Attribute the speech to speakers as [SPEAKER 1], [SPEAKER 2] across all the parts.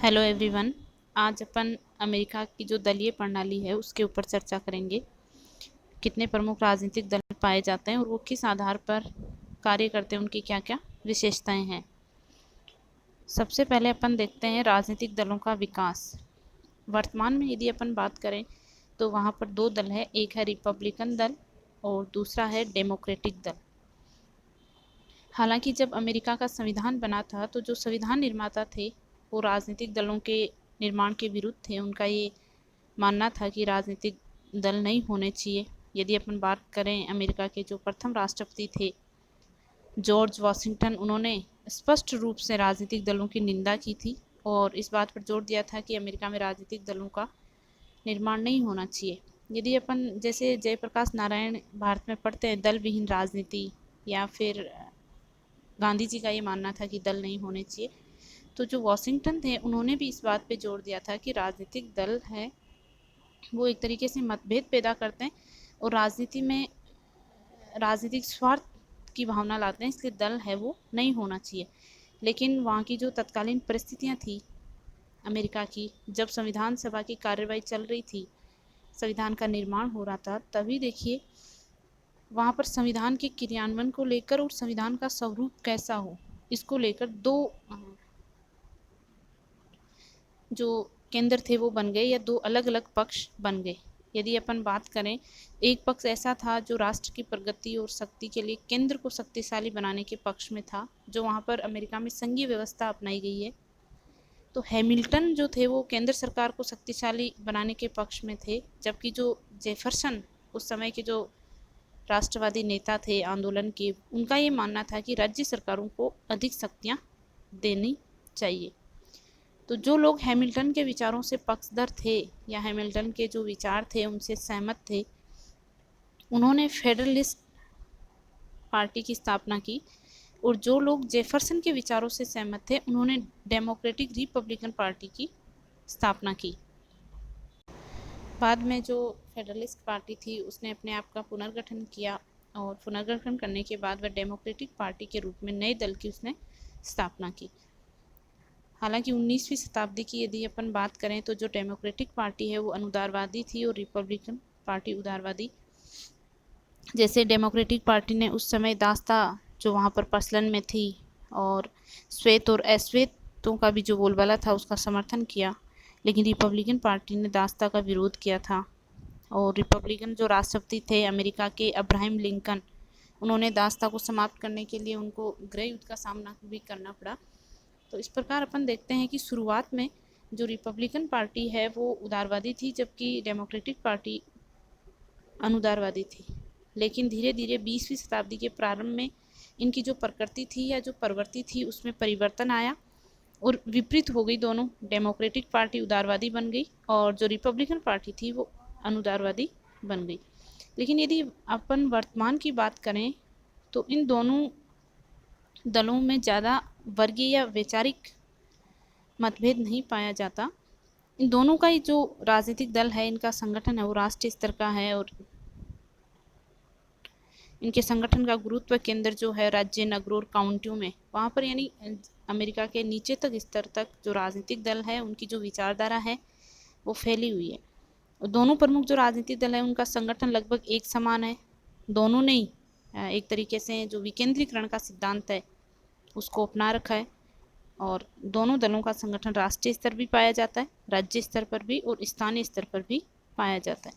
[SPEAKER 1] Hello everyone. आज अपन America की जो दलीय प्रणाली है उसके ऊपर चर्चा करेंगे। कितने प्रमुख राजनीतिक दल पाए जाते हैं और वो किस आधार पर कार्य करते हैं, उनकी क्या क्या विशेषताएं हैं। सबसे पहले अपन देखते हैं राजनीतिक दलों का विकास। वर्तमान में यदि अपन बात करें तो वहाँ पर दो दल है, एक है रिपब्लिकन दल और दूसरा है डेमोक्रेटिक दल। हालांकि जब अमेरिका का संविधान बना था तो जो संविधान निर्माता थे वो राजनीतिक दलों के निर्माण के विरुद्ध थे। उनका ये मानना था कि राजनीतिक दल नहीं होने चाहिए। यदि अपन बात करें अमेरिका के जो प्रथम राष्ट्रपति थे जॉर्ज वॉशिंगटन, उन्होंने स्पष्ट रूप से राजनीतिक दलों की निंदा की थी और इस बात पर जोर दिया था कि अमेरिका में राजनीतिक दलों का निर्माण नहीं होना चाहिए। यदि अपन जैसे जयप्रकाश नारायण भारत में पढ़ते हैं दल विहीन राजनीति, या फिर गांधी जी का ये मानना था कि दल नहीं होने चाहिए, तो जो वॉशिंगटन थे उन्होंने भी इस बात पे जोर दिया था कि राजनीतिक दल है वो एक तरीके से मतभेद पैदा करते हैं और राजनीति में राजनीतिक स्वार्थ की भावना लाते हैं, इसलिए दल है वो नहीं होना चाहिए। लेकिन वहाँ की जो तत्कालीन परिस्थितियाँ थी अमेरिका की, जब संविधान सभा की कार्यवाही चल रही थी, संविधान का निर्माण हो रहा था, तभी देखिए वहाँ पर संविधान के क्रियान्वयन को लेकर और संविधान का स्वरूप कैसा हो, इसको लेकर दो जो केंद्र थे वो बन गए, या दो अलग अलग पक्ष बन गए। यदि अपन बात करें, एक पक्ष ऐसा था जो राष्ट्र की प्रगति और शक्ति के लिए केंद्र को शक्तिशाली बनाने के पक्ष में था, जो वहाँ पर अमेरिका में संघीय व्यवस्था अपनाई गई है। तो हैमिल्टन जो थे वो केंद्र सरकार को शक्तिशाली बनाने के पक्ष में थे, जबकि जो जेफरसन उस समय के जो राष्ट्रवादी नेता थे आंदोलन के, उनका ये मानना था कि राज्य सरकारों को अधिक शक्तियाँ देनी चाहिए। तो जो लोग हैमिल्टन के विचारों से पक्षधर थे या हैमिल्टन के जो विचार थे उनसे सहमत थे, उन्होंने फेडरलिस्ट पार्टी की स्थापना की, और जो लोग जेफरसन के विचारों से सहमत थे उन्होंने डेमोक्रेटिक रिपब्लिकन पार्टी की स्थापना की। बाद में जो फेडरलिस्ट पार्टी थी उसने अपने आप का पुनर्गठन किया और पुनर्गठन करने के बाद वह डेमोक्रेटिक पार्टी के रूप में नए दल की उसने स्थापना की। हालांकि 19वीं शताब्दी की यदि अपन बात करें तो जो डेमोक्रेटिक पार्टी है वो अनुदारवादी थी और रिपब्लिकन पार्टी उदारवादी। जैसे डेमोक्रेटिक पार्टी ने उस समय दास्ता जो वहाँ पर प्रचलन में थी और श्वेत और अश्वेतों का भी जो बोलबाला था उसका समर्थन किया, लेकिन रिपब्लिकन पार्टी ने दास्ता का विरोध किया था। और रिपब्लिकन जो राष्ट्रपति थे अमेरिका के अब्राहम लिंकन, उन्होंने दास्ता को समाप्त करने के लिए उनको गृह युद्ध का सामना भी करना पड़ा। तो इस प्रकार अपन देखते हैं कि शुरुआत में जो रिपब्लिकन पार्टी है वो उदारवादी थी, जबकि डेमोक्रेटिक पार्टी अनुदारवादी थी। लेकिन धीरे धीरे 20वीं शताब्दी के प्रारंभ में इनकी जो प्रकृति थी या जो प्रवृत्ति थी उसमें परिवर्तन आया और विपरीत हो गई दोनों। डेमोक्रेटिक पार्टी उदारवादी बन गई और जो रिपब्लिकन पार्टी थी वो अनुदारवादी बन गई। लेकिन यदि अपन वर्तमान की बात करें तो इन दोनों दलों में ज़्यादा वर्गीय या वैचारिक मतभेद नहीं पाया जाता। इन दोनों का ही जो राजनीतिक दल है, इनका संगठन है वो राष्ट्रीय स्तर का है और इनके संगठन का गुरुत्व केंद्र जो है राज्य, नगरों और काउंटियों में, वहाँ पर यानी अमेरिका के नीचे तक स्तर तक जो राजनीतिक दल है उनकी जो विचारधारा है वो फैली हुई है। और दोनों प्रमुख जो राजनीतिक दल है उनका संगठन लगभग एक समान है। दोनों ने एक तरीके से जो विकेंद्रीकरण का सिद्धांत है उसको अपना रखा है और दोनों दलों का संगठन राष्ट्रीय स्तर भी पाया जाता है, राज्य स्तर पर भी और स्थानीय स्तर पर भी पाया जाता है।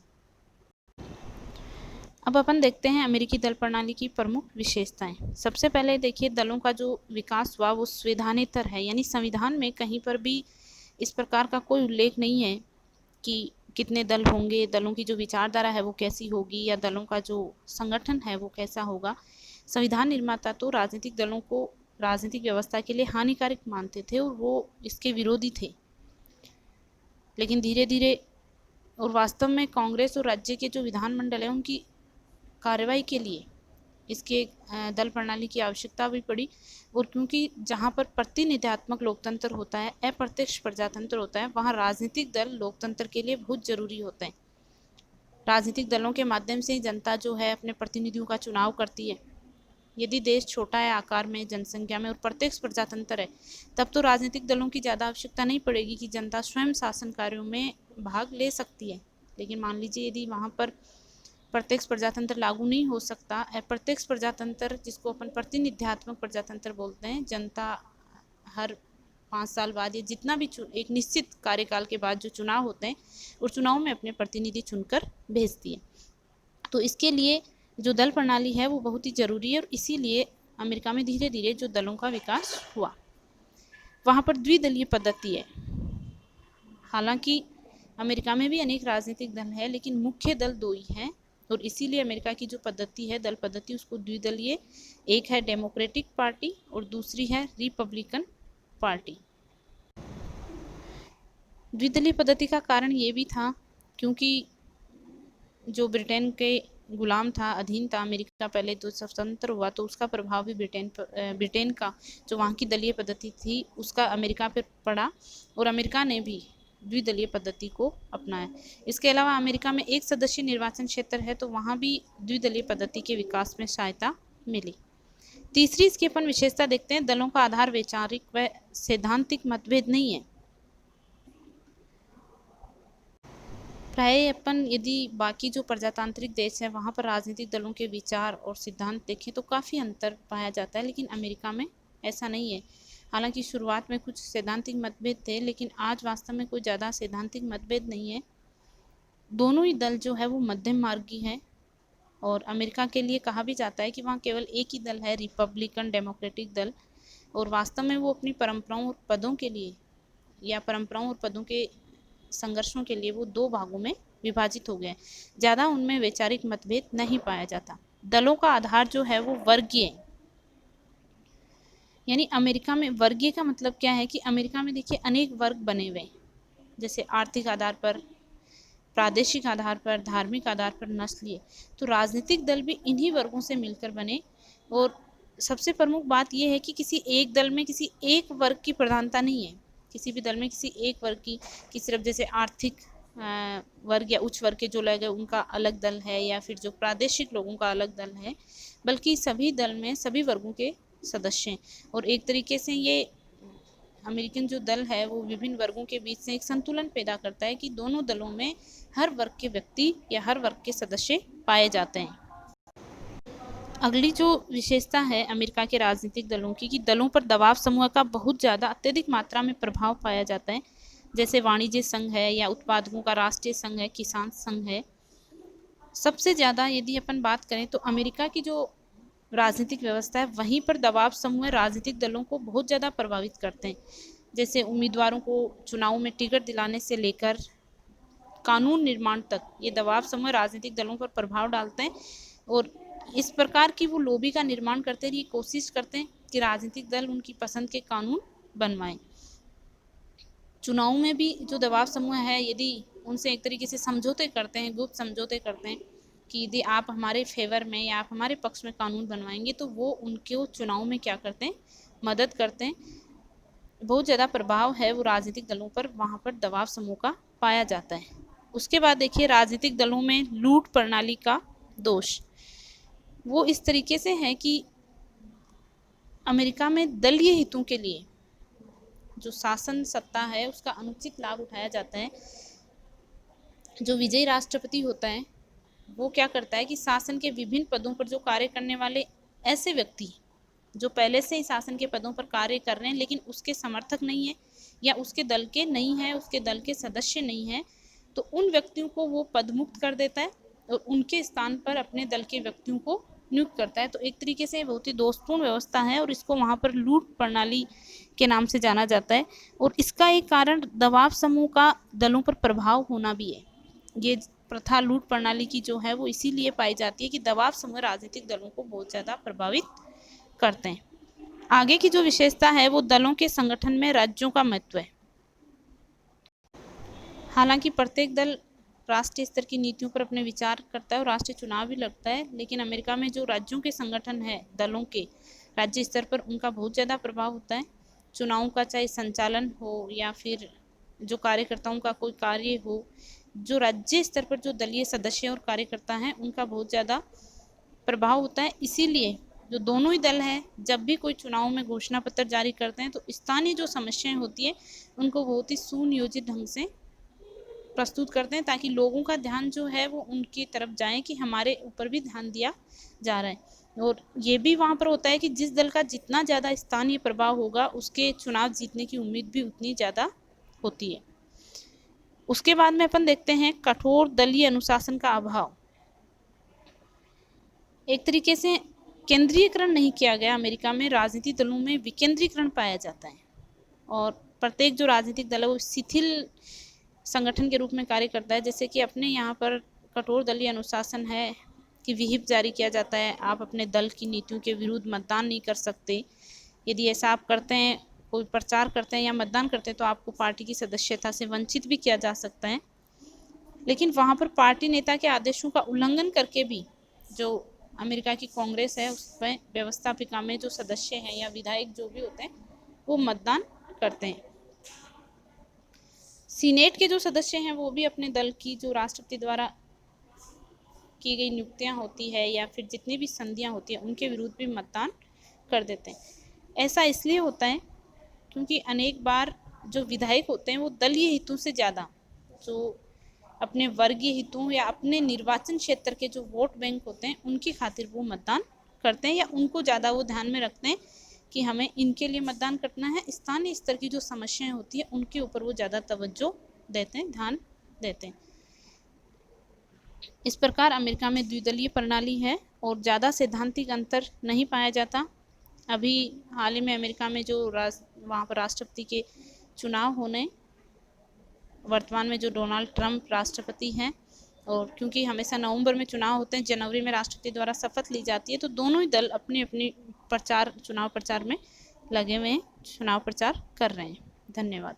[SPEAKER 1] अब अपन देखते हैं अमेरिकी दल प्रणाली की प्रमुख विशेषताएं। सबसे पहले देखिए दलों का जो विकास हुआ वो संवैधानेतर है, यानी संविधान में कहीं पर भी इस प्रकार का कोई उल्लेख नहीं है कि कितने दल होंगे, दलों की जो विचारधारा है वो कैसी होगी या दलों का जो संगठन है वो कैसा होगा। संविधान निर्माता तो राजनीतिक दलों को राजनीतिक व्यवस्था के लिए हानिकारक मानते थे और वो इसके विरोधी थे। लेकिन धीरे धीरे और वास्तव में कांग्रेस और राज्य के जो विधानमंडल है उनकी कार्रवाई के लिए इसके दल प्रणाली की आवश्यकता भी पड़ी। और क्योंकि जहाँ पर प्रतिनिधित्वात्मक लोकतंत्र होता है, अप्रत्यक्ष प्रजातंत्र होता है, वहाँ राजनीतिक दल लोकतंत्र के लिए बहुत जरूरी होते हैं। राजनीतिक दलों के माध्यम से ही जनता जो है अपने प्रतिनिधियों का चुनाव करती है यदि देश छोटा है आकार में, जनसंख्या में और प्रत्यक्ष प्रजातंत्र है, तब तो राजनीतिक दलों की ज़्यादा आवश्यकता नहीं पड़ेगी कि जनता स्वयं शासन कार्यों में भाग ले सकती है। लेकिन मान लीजिए यदि वहाँ पर प्रत्यक्ष प्रजातंत्र लागू नहीं हो सकता, अप्रत्यक्ष प्रजातंत्र जिसको अपन प्रतिनिध्यात्मक प्रजातंत्र बोलते हैं, जनता हर 5 साल बाद या जितना भी एक निश्चित कार्यकाल के बाद जो चुनाव होते हैं और चुनाव में अपने प्रतिनिधि चुनकर भेजती है। तो इसके लिए जो दल प्रणाली है वो बहुत ही ज़रूरी है और इसीलिए अमेरिका में धीरे धीरे जो दलों का विकास हुआ, वहाँ पर द्विदलीय पद्धति है। हालांकि अमेरिका में भी अनेक राजनीतिक दल है, लेकिन मुख्य दल 2 ही हैं और इसीलिए अमेरिका की जो पद्धति है, दल पद्धति, उसको द्विदलीय, एक है डेमोक्रेटिक पार्टी और दूसरी है रिपब्लिकन पार्टी। द्विदलीय पद्धति का कारण ये भी था क्योंकि जो ब्रिटेन के गुलाम था, अधीन था अमेरिका, पहले तो स्वतंत्र हुआ तो उसका प्रभाव भी ब्रिटेन का जो वहाँ की दलीय पद्धति थी उसका अमेरिका पर पड़ा और अमेरिका ने भी द्विदलीय पद्धति को अपनाया। इसके अलावा अमेरिका में एक सदस्यीय निर्वाचन क्षेत्र है तो वहाँ भी द्विदलीय पद्धति के विकास में सहायता मिली। तीसरी इसकी अपन विशेषता देखते हैं, दलों का आधार वैचारिक व सैद्धांतिक मतभेद नहीं है। प्राय अपन यदि बाकी जो प्रजातांत्रिक देश है वहाँ पर राजनीतिक दलों के विचार और सिद्धांत देखें तो काफ़ी अंतर पाया जाता है, लेकिन अमेरिका में ऐसा नहीं है। हालांकि शुरुआत में कुछ सैद्धांतिक मतभेद थे, लेकिन आज वास्तव में कोई ज़्यादा सैद्धांतिक मतभेद नहीं है। दोनों ही दल जो है वो मध्यम मार्गी है और अमेरिका के लिए कहा भी जाता है कि वहाँ केवल एक ही दल है, रिपब्लिकन डेमोक्रेटिक दल, और वास्तव में वो अपनी परंपराओं और पदों के लिए या परंपराओं और पदों के संघर्षों के लिए वो 2 भागों में विभाजित हो गए। ज़्यादा उनमें वैचारिक मतभेद नहीं पाया जाता। दलों का आधार जो है वो वर्गीय, यानी अमेरिका में वर्गीय का मतलब क्या है कि अमेरिका में देखिए अनेक वर्ग बने हुए, जैसे आर्थिक आधार पर, प्रादेशिक आधार पर, धार्मिक आधार पर, नस्लीय। तो राजनीतिक दल भी इन्हीं वर्गों से मिलकर बने और सबसे प्रमुख बात यह है कि किसी एक दल में किसी एक वर्ग की प्रधानता नहीं है। किसी भी दल में किसी एक वर्ग की सिर्फ जैसे आर्थिक वर्ग या उच्च वर्ग के जो लोग हैं उनका अलग दल है या फिर जो प्रादेशिक लोगों का अलग दल है, बल्कि सभी दल में सभी वर्गों के सदस्य हैं और एक तरीके से ये अमेरिकन जो दल है वो विभिन्न वर्गों के बीच से एक संतुलन पैदा करता है कि दोनों दलों में हर वर्ग के व्यक्ति या हर वर्ग के सदस्य पाए जाते हैं। अगली जो विशेषता है अमेरिका के राजनीतिक दलों की कि दलों पर दबाव समूह का बहुत ज़्यादा अत्यधिक मात्रा में प्रभाव पाया जाता है, जैसे वाणिज्य संघ है या उत्पादकों का राष्ट्रीय संघ है, किसान संघ है। सबसे ज़्यादा यदि अपन बात करें तो अमेरिका की जो राजनीतिक व्यवस्था है वहीं पर दबाव समूह राजनीतिक दलों को बहुत ज़्यादा प्रभावित करते हैं, जैसे उम्मीदवारों को चुनाव में टिकट दिलाने से लेकर कानून निर्माण तक ये दबाव समूह राजनीतिक दलों पर प्रभाव डालते हैं और इस प्रकार की वो लॉबी का निर्माण करते रहिए, कोशिश करते हैं कि राजनीतिक दल उनकी पसंद के कानून बनवाएं। चुनाव में भी जो दबाव समूह है यदि उनसे एक तरीके से समझौते करते हैं, गुप्त समझौते करते हैं कि यदि आप हमारे फेवर में या आप हमारे पक्ष में कानून बनवाएंगे तो वो उनके चुनाव में क्या करते हैं, मदद करते हैं। बहुत ज़्यादा प्रभाव है वो राजनीतिक दलों पर वहाँ पर दबाव समूह का पाया जाता है। उसके बाद देखिए राजनीतिक दलों में लूट प्रणाली का दोष, वो इस तरीके से है कि अमेरिका में दलीय हितों के लिए जो शासन सत्ता है उसका अनुचित लाभ उठाया जाता है। जो विजयी राष्ट्रपति होता है वो क्या करता है कि शासन के विभिन्न पदों पर जो कार्य करने वाले ऐसे व्यक्ति जो पहले से ही शासन के पदों पर कार्य कर रहे हैं लेकिन उसके समर्थक नहीं है या उसके दल के नहीं है, उसके दल के सदस्य नहीं है, तो उन व्यक्तियों को वो पदमुक्त कर देता है और उनके स्थान पर अपने दल के व्यक्तियों को नियुक्त करता है। तो एक तरीके से बहुत ही दोषपूर्ण व्यवस्था है और इसको वहाँ पर लूट प्रणाली के नाम से जाना जाता है और इसका एक कारण दबाव समूह का दलों पर प्रभाव होना भी है। ये प्रथा लूट प्रणाली की जो है वो इसीलिए पाई जाती है कि दबाव समूह राजनीतिक दलों को बहुत ज़्यादा प्रभावित करते हैं। आगे की जो विशेषता है वो दलों के संगठन में राज्यों का महत्व है। हालांकि प्रत्येक दल राष्ट्रीय स्तर की नीतियों पर अपने विचार करता है और राष्ट्रीय चुनाव भी लड़ता है, लेकिन अमेरिका में जो राज्यों के संगठन है दलों के राज्य स्तर पर उनका बहुत ज़्यादा प्रभाव होता है। चुनावों का चाहे संचालन हो या फिर जो कार्यकर्ताओं का कोई कार्य हो, जो राज्य स्तर पर जो दलीय सदस्य और कार्यकर्ता हैं उनका बहुत ज़्यादा प्रभाव होता है। इसीलिए जो दोनों ही दल हैं जब भी कोई चुनाव में घोषणा पत्र जारी करते हैं तो स्थानीय जो समस्याएं होती है उनको बहुत ही सुनियोजित ढंग से प्रस्तुत करते हैं, ताकि लोगों का ध्यान जो है वो उनकी तरफ जाए कि हमारे ऊपर भी ध्यान दिया जा रहा है। और ये भी वहाँ पर होता है कि जिस दल का जितना ज़्यादा स्थानीय प्रभाव होगा उसके चुनाव जीतने की उम्मीद भी उतनी ज़्यादा होती है। उसके बाद में अपन देखते हैं कठोर दलीय अनुशासन का अभाव। एक तरीके से केंद्रीयकरण नहीं किया गया अमेरिका में, राजनीतिक दलों में विकेंद्रीकरण पाया जाता है और प्रत्येक जो राजनीतिक दल है वो शिथिल संगठन के रूप में कार्य करता है। जैसे कि अपने यहाँ पर कठोर दलीय अनुशासन है कि विहिप जारी किया जाता है, आप अपने दल की नीतियों के विरुद्ध मतदान नहीं कर सकते। यदि ऐसा आप करते हैं, कोई प्रचार करते हैं या मतदान करते हैं, तो आपको पार्टी की सदस्यता से वंचित भी किया जा सकता है। लेकिन वहाँ पर पार्टी नेता के आदेशों का उल्लंघन करके भी जो अमेरिका की कांग्रेस है उसमें व्यवस्थापिका में जो सदस्य हैं या विधायक जो भी होते हैं वो मतदान करते हैं। सीनेट के जो सदस्य हैं वो भी अपने दल की जो राष्ट्रपति द्वारा की गई नियुक्तियां होती है या फिर जितनी भी संधियां होती है उनके विरुद्ध भी मतदान कर देते हैं। ऐसा इसलिए होता है क्योंकि अनेक बार जो विधायक होते हैं वो दलीय हितों से ज़्यादा जो अपने वर्गीय हितों या अपने निर्वाचन क्षेत्र के जो वोट बैंक होते हैं उनकी खातिर वो मतदान करते हैं या उनको ज़्यादा वो ध्यान में रखते हैं कि हमें इनके लिए मतदान करना है। स्थानीय स्तर की जो समस्याएं होती है उनके ऊपर वो ज़्यादा तवज्जो देते हैं, ध्यान देते हैं। इस प्रकार अमेरिका में द्विदलीय प्रणाली है और ज़्यादा सैद्धांतिक अंतर नहीं पाया जाता। अभी हाल ही में अमेरिका में जो वहाँ पर राष्ट्रपति के चुनाव होने, वर्तमान में जो डोनाल्ड ट्रंप राष्ट्रपति हैं, और क्योंकि हमेशा नवंबर में चुनाव होते हैं, जनवरी में राष्ट्रपति द्वारा शपथ ली जाती है, तो दोनों ही दल अपनी अपनी चुनाव प्रचार में लगे हुए हैं, चुनाव प्रचार कर रहे हैं। धन्यवाद।